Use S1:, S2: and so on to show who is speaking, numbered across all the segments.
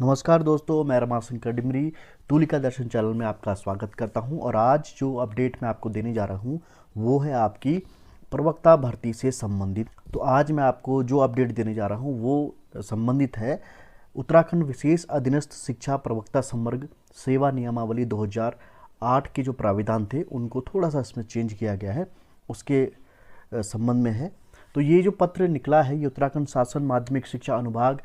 S1: नमस्कार दोस्तों, मैं रमाशंकर डिमरी तुलिका दर्शन चैनल में आपका स्वागत करता हूं। और आज जो अपडेट मैं आपको देने जा रहा हूं वो है आपकी प्रवक्ता भर्ती से संबंधित। तो आज मैं आपको जो अपडेट देने जा रहा हूं वो संबंधित है उत्तराखंड विशेष अधीनस्थ शिक्षा प्रवक्ता संवर्ग सेवा नियमावली 2008 के जो प्राविधान थे उनको थोड़ा सा इसमें चेंज किया गया है, उसके संबंध में है। तो ये जो पत्र निकला है ये उत्तराखंड शासन माध्यमिक शिक्षा अनुभाग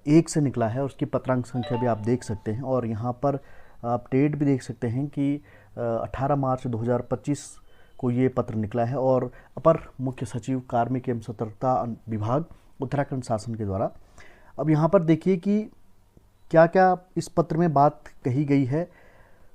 S1: 1 से निकला है और उसकी पत्रांक संख्या भी आप देख सकते हैं। और यहाँ पर आप डेट भी देख सकते हैं कि 18 मार्च 2025 को ये पत्र निकला है और अपर मुख्य सचिव कार्मिक एवं सतर्कता विभाग उत्तराखंड शासन के द्वारा। अब यहाँ पर देखिए कि क्या क्या इस पत्र में बात कही गई है।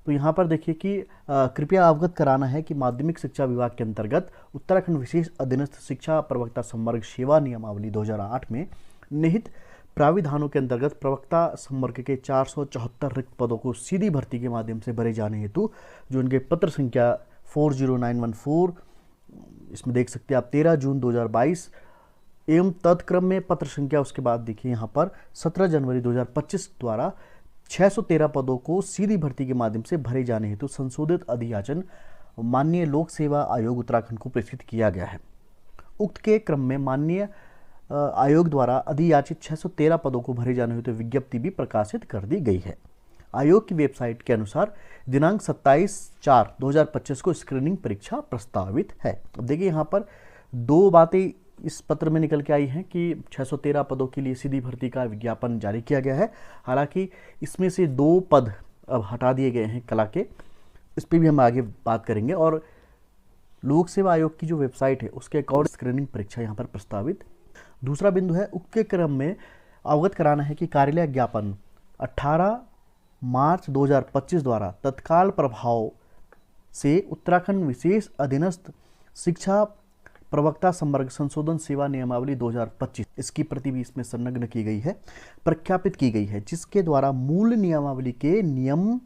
S1: तो यहाँ पर देखिए कि कृपया अवगत कराना है कि माध्यमिक शिक्षा विभाग के अंतर्गत उत्तराखंड विशेष अधीनस्थ शिक्षा प्रवक्ता संवर्ग सेवा नियमावली 2008 में निहित प्राविधानों के अंतर्गत प्रवक्ता संवर्ग के 474 रिक्त पदों को सीधी भर्ती के माध्यम से भरे जाने हेतु जो उनके पत्र संख्या 40914 इसमें देख सकते हैं आप 13 जून 2022 एवं तत्क्रम में पत्र संख्या उसके बाद देखिए यहाँ पर 17 जनवरी 2025 द्वारा 613 पदों को सीधी भर्ती के माध्यम से भरे जाने हेतु संशोधित अधियाचन माननीय लोक सेवा आयोग उत्तराखंड को प्रेषित किया गया है। उक्त के क्रम में माननीय आयोग द्वारा अधियाचित 613 पदों को भरे जाने हेतु विज्ञप्ति भी प्रकाशित कर दी गई है। आयोग की वेबसाइट के अनुसार दिनांक 27/4/2025 को स्क्रीनिंग परीक्षा प्रस्तावित है। अब देखिए यहाँ पर दो बातें इस पत्र में निकल के आई हैं कि 613 पदों के लिए सीधी भर्ती का विज्ञापन जारी किया गया है। हालांकि इसमें से 2 पद अब हटा दिए गए हैं कला के, इस पर भी हम आगे बात करेंगे। और लोक सेवा आयोग की जो वेबसाइट है उसके अकॉर्डिंग स्क्रीनिंग परीक्षा यहाँ पर प्रस्तावित। दूसरा बिंदु है उक्त के क्रम में अवगत कराना है कि कार्यालय ज्ञापन 18 मार्च 2025 द्वारा तत्काल प्रभाव से उत्तराखंड विशेष अधीनस्थ शिक्षा प्रवक्ता संवर्ग संशोधन सेवा नियमावली 2025 इसकी प्रति भी इसमें संलग्न की गई है, प्रख्यापित की गई है, जिसके द्वारा मूल नियमावली के नियम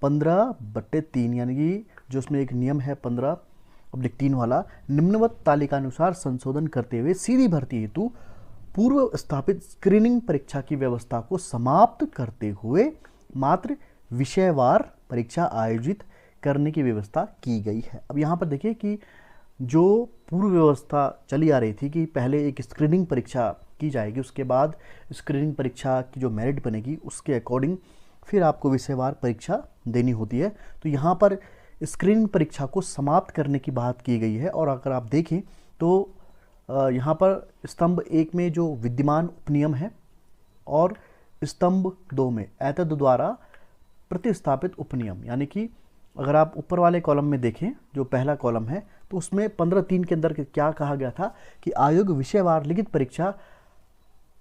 S1: 15/3 यानी कि जो उसमें एक नियम है 15/3 वाला निम्नवत तालिकानुसार संशोधन करते हुए सीधी भर्ती हेतु पूर्व स्थापित स्क्रीनिंग परीक्षा की व्यवस्था को समाप्त करते हुए मात्र विषयवार परीक्षा आयोजित करने की व्यवस्था की गई है। अब यहाँ पर देखिए कि जो पूर्व व्यवस्था चली आ रही थी कि पहले एक स्क्रीनिंग परीक्षा की जाएगी, उसके बाद स्क्रीनिंग परीक्षा की जो मेरिट बनेगी उसके अकॉर्डिंग फिर आपको विषयवार परीक्षा देनी होती है। तो यहाँ पर स्क्रीनिंग परीक्षा को समाप्त करने की बात की गई है। और अगर आप देखें तो यहाँ पर स्तंभ 1 में जो विद्यमान उपनियम है और स्तंभ 2 में एतद द्वारा प्रतिस्थापित उपनियम, यानी कि अगर आप ऊपर वाले कॉलम में देखें जो पहला कॉलम है तो उसमें 15/3 के अंदर क्या कहा गया था कि आयोग विषयवार लिखित परीक्षा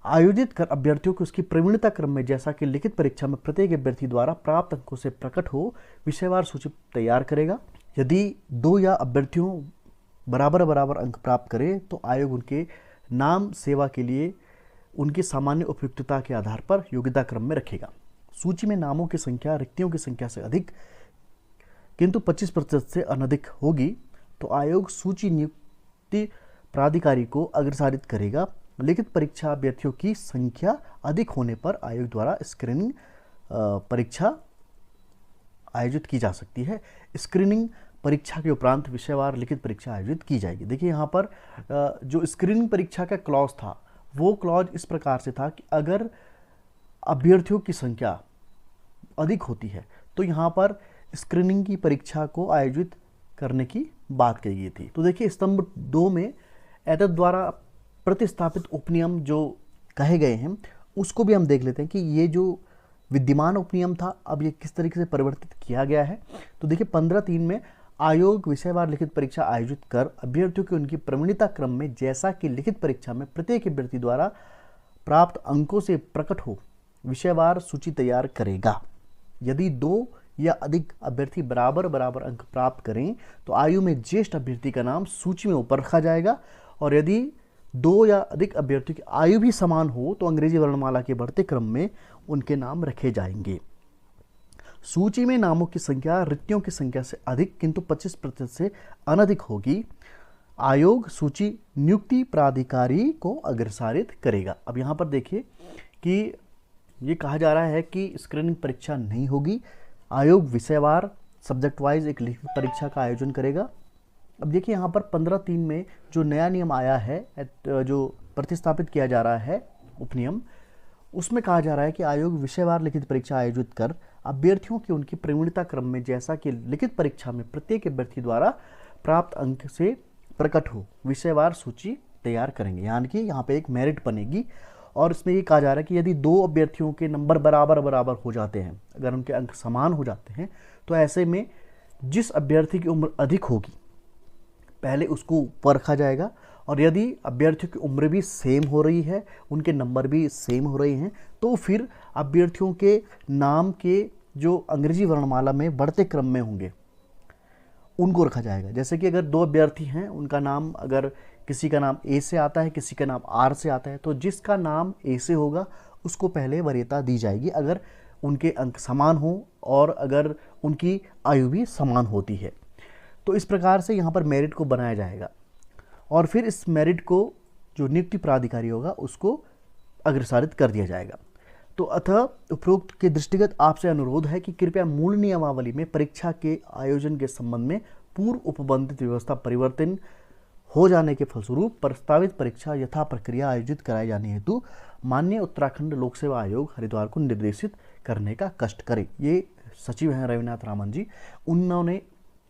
S1: आयोजित कर अभ्यर्थियों को उसकी प्रवीणता क्रम में जैसा कि लिखित परीक्षा में प्रत्येक अभ्यर्थी द्वारा प्राप्त अंकों से प्रकट हो विषयवार सूची तैयार करेगा। यदि 2 या अभ्यर्थियों बराबर बराबर अंक प्राप्त करें तो आयोग उनके नाम सेवा के लिए उनकी सामान्य उपयुक्तता के आधार पर योग्यता क्रम में रखेगा। सूची में नामों की संख्या रिक्तियों की संख्या से अधिक किंतु 25% से अनधिक होगी तो आयोग सूची नियुक्ति प्राधिकारी को अग्रसारित करेगा। लिखित परीक्षा अभ्यर्थियों की संख्या अधिक होने पर आयोग द्वारा स्क्रीनिंग परीक्षा आयोजित की जा सकती है। स्क्रीनिंग परीक्षा के उपरांत विषयवार लिखित परीक्षा आयोजित की जाएगी। देखिए यहाँ पर जो स्क्रीनिंग परीक्षा का क्लॉज था वो क्लॉज इस प्रकार से था कि अगर अभ्यर्थियों की संख्या अधिक होती है तो यहाँ पर स्क्रीनिंग की परीक्षा को आयोजित करने की बात कही गई थी। तो देखिए स्तंभ 2 में एतद द्वारा प्रतिस्थापित उपनियम जो कहे गए हैं उसको भी हम देख लेते हैं कि ये जो विद्यमान उपनियम था अब ये किस तरीके से परिवर्तित किया गया है। तो देखिए 15/3 में आयोग विषयवार लिखित परीक्षा आयोजित कर अभ्यर्थियों की उनकी प्रवीणता क्रम में जैसा कि लिखित परीक्षा में प्रत्येक अभ्यर्थी द्वारा प्राप्त अंकों से प्रकट हो विषयवार सूची तैयार करेगा। यदि 2 या अधिक अभ्यर्थी बराबर बराबर अंक प्राप्त करें तो आयु में ज्येष्ठ अभ्यर्थी का नाम सूची में ऊपर रखा जाएगा। और यदि 2 या अधिक अभ्यर्थियों की आयु भी समान हो तो अंग्रेजी वर्णमाला के बढ़ते क्रम में उनके नाम रखे जाएंगे। सूची में नामों की संख्या रिक्तियों की संख्या से अधिक किंतु 25% से अनधिक होगी। आयोग सूची नियुक्ति प्राधिकारी को अग्रसारित करेगा। अब यहाँ पर देखिए कि ये कहा जा रहा है कि स्क्रीनिंग परीक्षा नहीं होगी, आयोग विषयवार सब्जेक्ट वाइज एक लिखित परीक्षा का आयोजन करेगा। अब देखिए यहाँ पर 15/3 में जो नया नियम आया है, जो प्रतिस्थापित किया जा रहा है उपनियम, उसमें कहा जा रहा है कि आयोग विषयवार लिखित परीक्षा आयोजित कर अभ्यर्थियों की उनकी प्रवीणता क्रम में जैसा कि लिखित परीक्षा में प्रत्येक अभ्यर्थी द्वारा प्राप्त अंक से प्रकट हो विषयवार सूची तैयार करेंगे। यानी कि यहाँ पे एक मेरिट बनेगी और इसमें ये कहा जा रहा है कि यदि दो अभ्यर्थियों के नंबर बराबर बराबर हो जाते हैं, अगर उनके अंक समान हो जाते हैं, तो ऐसे में जिस अभ्यर्थी की उम्र अधिक होगी पहले उसको ऊपर रखा जाएगा, और यदि अभ्यर्थियों की उम्र भी सेम हो रही है, उनके नंबर भी सेम हो रहे हैं, तो फिर अभ्यर्थियों के नाम के जो अंग्रेजी वर्णमाला में बढ़ते क्रम में होंगे उनको रखा जाएगा। जैसे कि अगर दो अभ्यर्थी हैं, उनका नाम, अगर किसी का नाम ए से आता है, किसी का नाम आर से आता है, तो जिसका नाम ए से होगा उसको पहले वरीयता दी जाएगी अगर उनके अंक समान हो और अगर उनकी आयु भी समान होती है। तो इस प्रकार से यहाँ पर मेरिट को बनाया जाएगा और फिर इस मेरिट को जो नियुक्ति प्राधिकारी होगा उसको अग्रसारित कर दिया जाएगा। तो अतः उपरोक्त के दृष्टिगत आपसे अनुरोध है कि कृपया मूल नियमावली में परीक्षा के आयोजन के संबंध में पूर्व उपबंधित व्यवस्था परिवर्तन हो जाने के फलस्वरूप प्रस्तावित परीक्षा यथा प्रक्रिया आयोजित कराए जाने हेतु माननीय उत्तराखंड लोक सेवा आयोग हरिद्वार को निर्देशित करने का कष्ट करे। ये सचिव हैं रविनाथ रामन जी, उन्होंने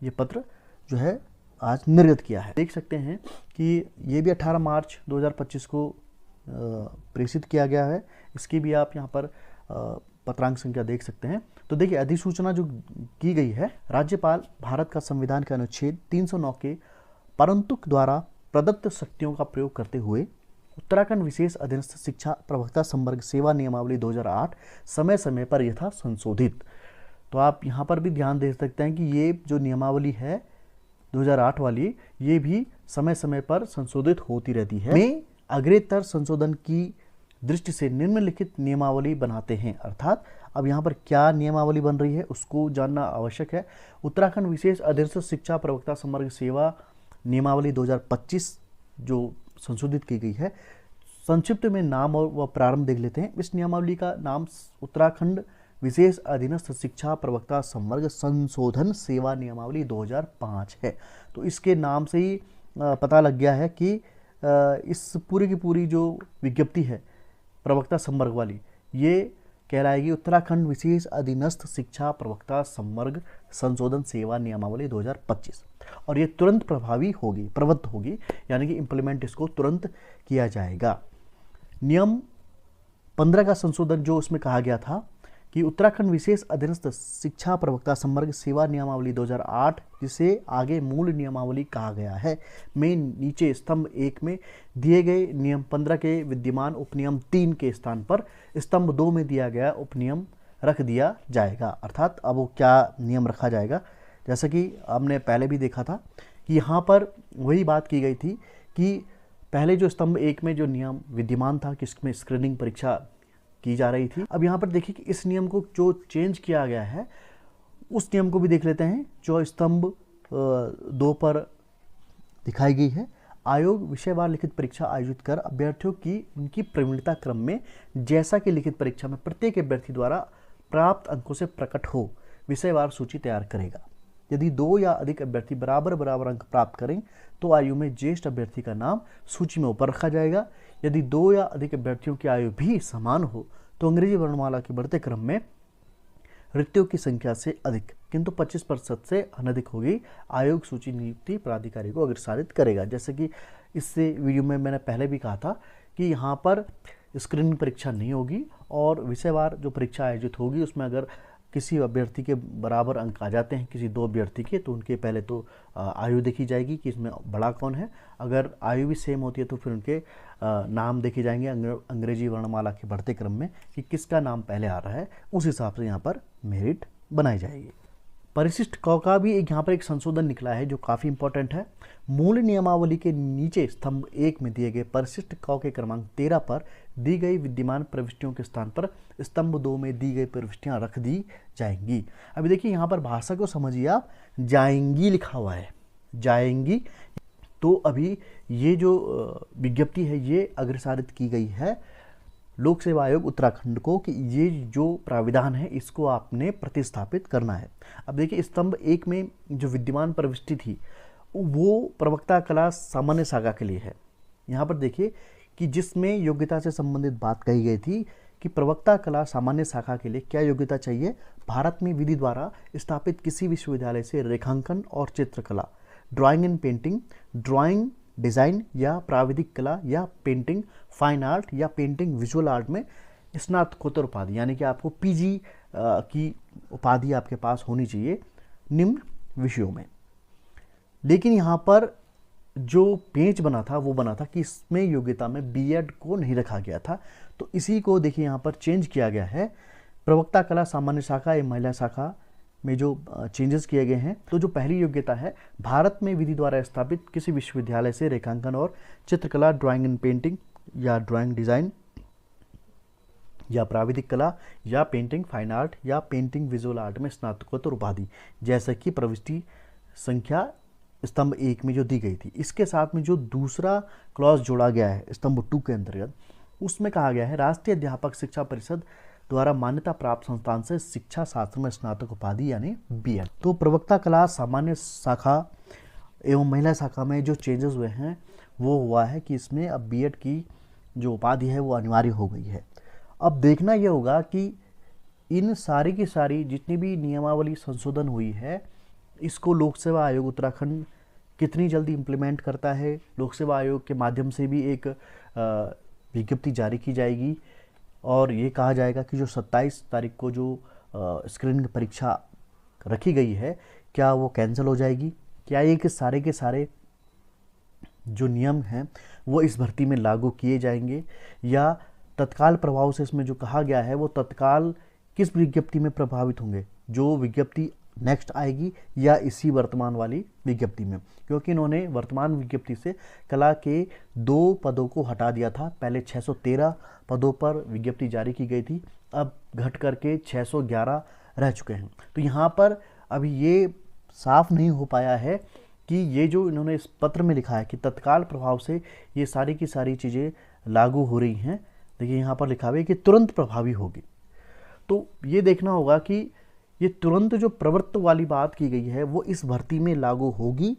S1: ये पत्र जो है आज निर्गत किया है। देख सकते हैं कि ये भी 18 मार्च 2025 को प्रेषित किया गया है। इसकी भी आप यहाँ पर पत्रांक संख्या देख सकते हैं। तो देखिए, अधिसूचना जो की गई है, राज्यपाल भारत का संविधान के अनुच्छेद 309 के परंतुक द्वारा प्रदत्त शक्तियों का प्रयोग करते हुए उत्तराखंड विशेष अधीनस्थ शिक्षा प्रवक्ता संवर्ग सेवा नियमावली 2008 समय समय पर यथा संशोधित। तो आप यहाँ पर भी ध्यान दे सकते हैं कि ये जो नियमावली है 2008 वाली, ये भी समय समय पर संशोधित होती रहती है। में अग्रेतर संशोधन की दृष्टि से निम्नलिखित नियमावली बनाते हैं। अर्थात अब यहाँ पर क्या नियमावली बन रही है उसको जानना आवश्यक है। उत्तराखंड विशेष अधीनस्थ शिक्षा प्रवक्ता संवर्ग सेवा नियमावली 2025 जो संशोधित की गई है, संक्षिप्त में नाम और वह प्रारंभ देख लेते हैं। इस नियमावली का नाम उत्तराखंड विशेष अधीनस्थ शिक्षा प्रवक्ता संवर्ग संशोधन सेवा नियमावली 2005 है। तो इसके नाम से ही पता लग गया है कि इस पूरी की पूरी जो विज्ञप्ति है प्रवक्ता संवर्ग वाली, ये कहलाएगी उत्तराखंड विशेष अधीनस्थ शिक्षा प्रवक्ता संवर्ग संशोधन सेवा नियमावली 2025, और ये तुरंत प्रभावी होगी, प्रवृत्त होगी, यानी कि इम्प्लीमेंट इसको तुरंत किया जाएगा। नियम 15 का संशोधन जो उसमें कहा गया था कि उत्तराखंड विशेष अधीनस्थ शिक्षा प्रवक्ता संवर्ग सेवा नियमावली 2008, जिसे आगे मूल नियमावली कहा गया है, में नीचे स्तंभ 1 में दिए गए नियम 15 के विद्यमान उपनियम 3 के स्थान पर स्तंभ 2 में दिया गया उपनियम रख दिया जाएगा। अर्थात अब वो क्या नियम रखा जाएगा, जैसा कि हमने पहले भी देखा था कि यहाँ पर वही बात की गई थी कि पहले जो स्तंभ 1 में जो नियम विद्यमान था कि इसमें स्क्रीनिंग परीक्षा की जा रही थी, अब यहाँ पर देखिए कि इस नियम को जो चेंज किया गया है उस नियम को भी देख लेते हैं जो स्तंभ 2 पर दिखाई गई है। आयोग विषयवार लिखित परीक्षा आयोजित कर अभ्यर्थियों की उनकी प्रवीणता क्रम में जैसा कि लिखित परीक्षा में प्रत्येक अभ्यर्थी द्वारा प्राप्त अंकों से प्रकट हो विषयवार सूची तैयार करेगा। यदि 2 या अधिक अभ्यर्थी बराबर बराबर अंक प्राप्त करें तो आयु में ज्येष्ठ अभ्यर्थी का नाम सूची में ऊपर रखा जाएगा। यदि 2 या अधिक अभ्यर्थियों की आयु भी समान हो तो अंग्रेजी वर्णमाला के बढ़ते क्रम में रिक्तियों की संख्या से अधिक किंतु 25% से अनधिक होगी, आयोग सूची नियुक्ति प्राधिकारी को अग्रसारित करेगा। जैसे कि इससे वीडियो में मैंने पहले भी कहा था कि यहाँ पर स्क्रीनिंग परीक्षा नहीं होगी और विषयवार जो परीक्षा आयोजित होगी उसमें अगर किसी अभ्यर्थी के बराबर अंक आ जाते हैं किसी 2 अभ्यर्थी के, तो उनके पहले तो आयु देखी जाएगी कि इसमें बड़ा कौन है। अगर आयु भी सेम होती है तो फिर उनके नाम देखे जाएंगे अंग्रेजी वर्णमाला के बढ़ते क्रम में कि किसका नाम पहले आ रहा है, उस हिसाब से यहाँ पर मेरिट बनाई जाएगी। परिशिष्ट क का भी यहाँ पर एक संशोधन निकला है जो काफ़ी इंपॉर्टेंट है। मूल नियमावली के नीचे स्तंभ 1 में दिए गए परिशिष्ट क के क्रमांक 13 पर दी गई विद्यमान प्रविष्टियों के स्थान पर स्तंभ 2 में दी गई प्रविष्टियां रख दी जाएंगी। अभी देखिए यहाँ पर भाषा को समझिए आप, जाएंगी लिखा हुआ है, जाएंगी। तो अभी ये जो विज्ञप्ति है ये अग्रसारित की गई है लोक सेवा आयोग उत्तराखंड को कि ये जो प्राविधान है इसको आपने प्रतिस्थापित करना है। अब देखिए स्तंभ 1 में जो विद्यमान प्रविष्टि थी वो प्रवक्ता कला सामान्य शाखा के लिए है। यहाँ पर देखिए कि जिसमें योग्यता से संबंधित बात कही गई थी कि प्रवक्ता कला सामान्य शाखा के लिए क्या योग्यता चाहिए, भारत में विधि द्वारा स्थापित किसी विश्वविद्यालय से रेखांकन और चित्रकला, drawing and painting, drawing design या प्राविधिक कला या पेंटिंग फाइन आर्ट या पेंटिंग विजुअल आर्ट में स्नातकोत्तर उपाधि, यानी कि आपको पीजी की उपाधि आपके पास होनी चाहिए निम्न विषयों में। लेकिन यहाँ पर जो पेंच बना था वो बना था कि इसमें योग्यता में बीएड को नहीं रखा गया था, तो इसी को देखिए यहाँ पर चेंज किया गया है। प्रवक्ता कला सामान्य शाखा या महिला शाखा में जो चेंजेस किए गए हैं, तो जो पहली योग्यता है भारत में विधि द्वारा स्थापित किसी विश्वविद्यालय से रेखांकन और चित्रकला, ड्राइंग एंड पेंटिंग या ड्राइंग डिज़ाइन या प्राविधिक कला या पेंटिंग फाइन आर्ट या पेंटिंग विजुअल आर्ट में स्नातकोत्तर उपाधि, जैसे कि प्रविष्टि संख्या स्तंभ 1 में जो दी गई थी। इसके साथ में जो दूसरा क्लॉज जोड़ा गया है स्तंभ 2 के अंतर्गत, उसमें कहा गया है राष्ट्रीय अध्यापक शिक्षा परिषद द्वारा मान्यता प्राप्त संस्थान से शिक्षा शास्त्र में स्नातक उपाधि यानी बीएड। तो प्रवक्ता कला सामान्य शाखा एवं महिला शाखा में जो चेंजेस हुए हैं वो हुआ है कि इसमें अब बीएड की जो उपाधि है वो अनिवार्य हो गई है। अब देखना यह होगा कि इन सारी की सारी जितनी भी नियमावली संशोधन हुई है इसको लोक सेवा आयोग उत्तराखंड कितनी जल्दी इम्प्लीमेंट करता है। लोक सेवा आयोग के माध्यम से भी एक विज्ञप्ति जारी की जाएगी और ये कहा जाएगा कि जो 27 तारीख को जो स्क्रीनिंग परीक्षा रखी गई है क्या वो कैंसिल हो जाएगी, क्या ये कि सारे के सारे जो नियम हैं वो इस भर्ती में लागू किए जाएंगे या तत्काल प्रभाव से इसमें जो कहा गया है वो तत्काल किस विज्ञप्ति में प्रभावित होंगे, जो विज्ञप्ति नेक्स्ट आएगी या इसी वर्तमान वाली विज्ञप्ति में, क्योंकि इन्होंने वर्तमान विज्ञप्ति से कला के 2 पदों को हटा दिया था। पहले 613 पदों पर विज्ञप्ति जारी की गई थी, अब घट करके 611 रह चुके हैं। तो यहाँ पर अभी ये साफ नहीं हो पाया है कि ये जो इन्होंने इस पत्र में लिखा है कि तत्काल प्रभाव से ये सारी की सारी चीज़ें लागू हो रही हैं, देखिए यहाँ पर लिखा हुआ है कि तुरंत प्रभावी होगी। तो ये देखना होगा कि ये तुरंत जो प्रवृत्त वाली बात की गई है वो इस भर्ती में लागू होगी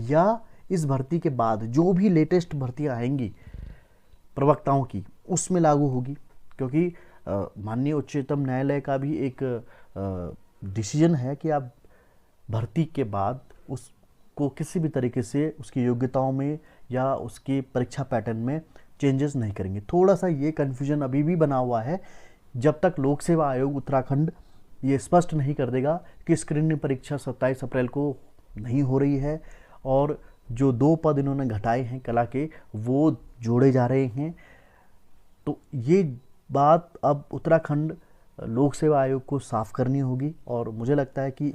S1: या इस भर्ती के बाद जो भी लेटेस्ट भर्तियां आएंगी प्रवक्ताओं की उसमें लागू होगी, क्योंकि माननीय उच्चतम न्यायालय का भी एक डिसीजन है कि आप भर्ती के बाद उसको किसी भी तरीके से उसकी योग्यताओं में या उसके परीक्षा पैटर्न में चेंजेस नहीं करेंगे। थोड़ा सा ये कन्फ्यूजन अभी भी बना हुआ है जब तक लोक सेवा आयोग उत्तराखंड ये स्पष्ट नहीं कर देगा कि स्क्रीनिंग परीक्षा 27 अप्रैल को नहीं हो रही है और जो 2 पद इन्होंने घटाए हैं कला के वो जोड़े जा रहे हैं। तो ये बात अब उत्तराखंड लोक सेवा आयोग को साफ करनी होगी और मुझे लगता है कि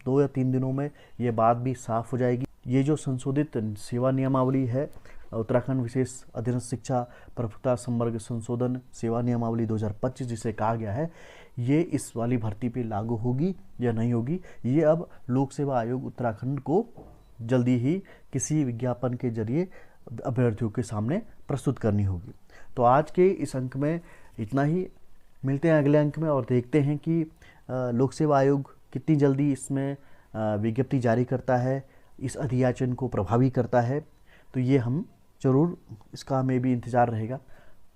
S1: 2 या 3 दिनों में ये बात भी साफ हो जाएगी। ये जो संशोधित सेवा नियमावली है उत्तराखंड विशेष अधीनस्थ शिक्षा प्रवक्ता संवर्ग संशोधन सेवा नियमावली 2025 जिसे कहा गया है, ये इस वाली भर्ती पे लागू होगी या नहीं होगी, ये अब लोक सेवा आयोग उत्तराखंड को जल्दी ही किसी विज्ञापन के जरिए अभ्यर्थियों के सामने प्रस्तुत करनी होगी। तो आज के इस अंक में इतना ही, मिलते हैं अगले अंक में और देखते हैं कि लोक सेवा आयोग कितनी जल्दी इसमें विज्ञप्ति जारी करता है, इस अधियाचन को प्रभावी करता है। तो ये हम ज़रूर इसका हमें भी इंतज़ार रहेगा।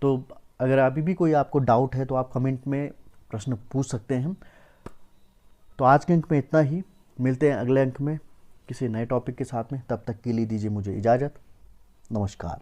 S1: तो अगर अभी भी कोई आपको डाउट है तो आप कमेंट में प्रश्न पूछ सकते हैं। तो आज के अंक में इतना ही, मिलते हैं अगले अंक में किसी नए टॉपिक के साथ में। तब तक के लिए दीजिए मुझे इजाज़त। नमस्कार।